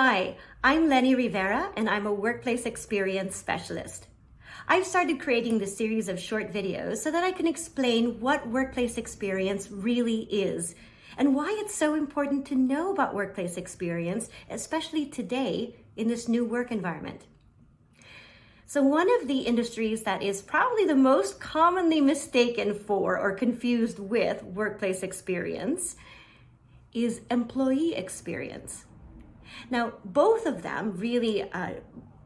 Hi, I'm Leni Rivera, and I'm a workplace experience specialist. I've started creating this series of short videos so that I can explain what workplace experience really is and why it's so important to know about workplace experience, especially today in this new work environment. So one of the industries that is probably the most commonly mistaken for or confused with workplace experience is employee experience. Now, both of them really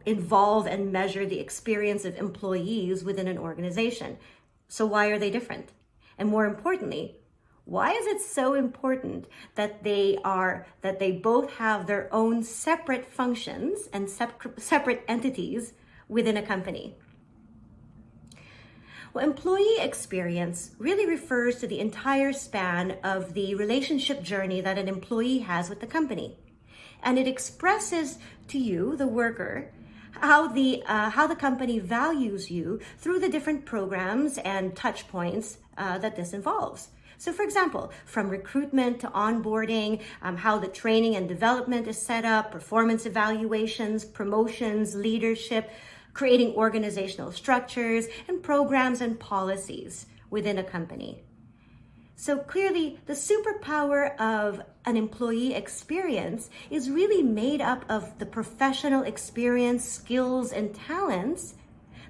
involve and measure the experience of employees within an organization. So why are they different? And more importantly, why is it so important that they both have their own separate functions and separate entities within a company? Well, employee experience really refers to the entire span of the relationship journey that an employee has with the company. And it expresses to you, the worker, how the company values you through the different programs and touch points that this involves. So for example, from recruitment to onboarding, how the training and development is set up, performance evaluations, promotions, leadership, creating organizational structures and programs and policies within a company. So clearly, the superpower of an employee experience is really made up of the professional experience, skills, and talents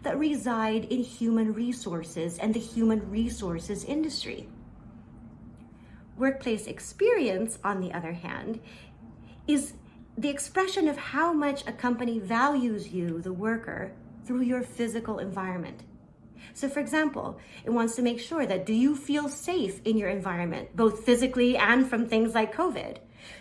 that reside in human resources and the human resources industry. Workplace experience, on the other hand, is the expression of how much a company values you, the worker, through your physical environment. So for example, it wants to make sure that do you feel safe in your environment, both physically and from things like COVID?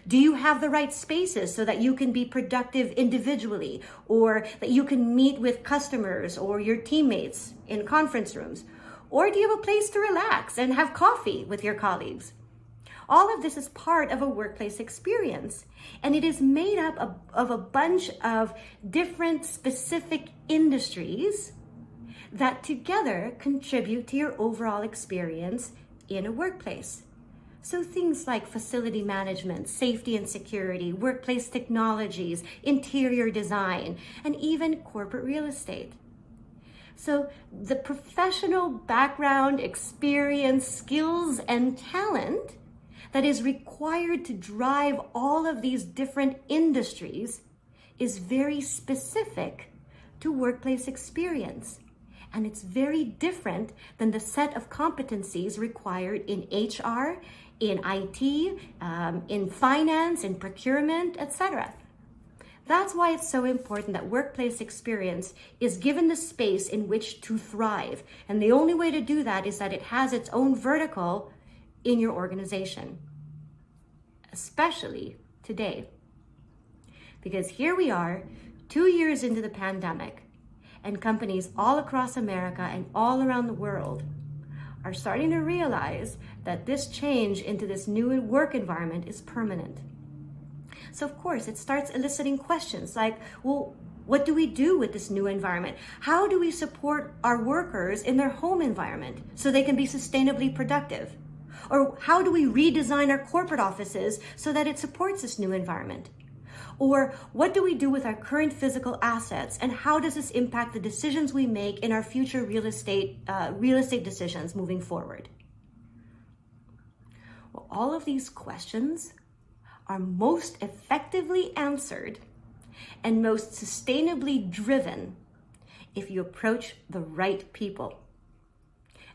Do you have the right spaces so that you can be productive individually, or that you can meet with customers or your teammates in conference rooms? Or do you have a place to relax and have coffee with your colleagues? All of this is part of a workplace experience, and it is made up of a bunch of different specific industries that together contribute to your overall experience in a workplace. So things like facility management, safety and security, workplace technologies, interior design, and even corporate real estate. So the professional background, experience, skills, and talent that is required to drive all of these different industries is very specific to workplace experience. And it's very different than the set of competencies required in HR, in IT, in finance, in procurement, etc. That's why it's so important that workplace experience is given the space in which to thrive. And the only way to do that is that it has its own vertical in your organization, especially today. Because here we are, 2 years into the pandemic, and companies all across America and all around the world are starting to realize that this change into this new work environment is permanent. So of course, it starts eliciting questions like, well, what do we do with this new environment? How do we support our workers in their home environment so they can be sustainably productive? Or how do we redesign our corporate offices so that it supports this new environment? Or what do we do with our current physical assets, and how does this impact the decisions we make in our future real estate decisions moving forward? Well, all of these questions are most effectively answered and most sustainably driven if you approach the right people.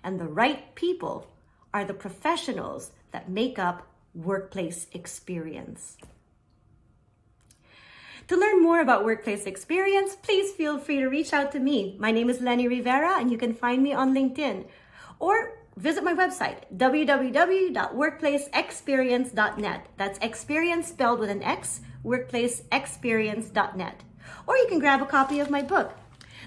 And the right people are the professionals that make up workplace experience. To learn more about workplace experience, please feel free to reach out to me. My name is Leni Rivera, and you can find me on LinkedIn. Or visit my website, www.workplaceexperience.net. That's experience spelled with an X, workplaceexperience.net. Or you can grab a copy of my book.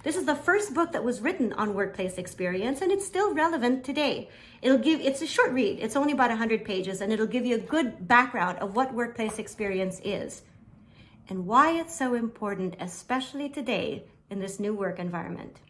This is the first book that was written on workplace experience, and it's still relevant today. It's a short read. It's only about 100 pages, and it'll give you a good background of what workplace experience is and why it's so important, especially today in this new work environment.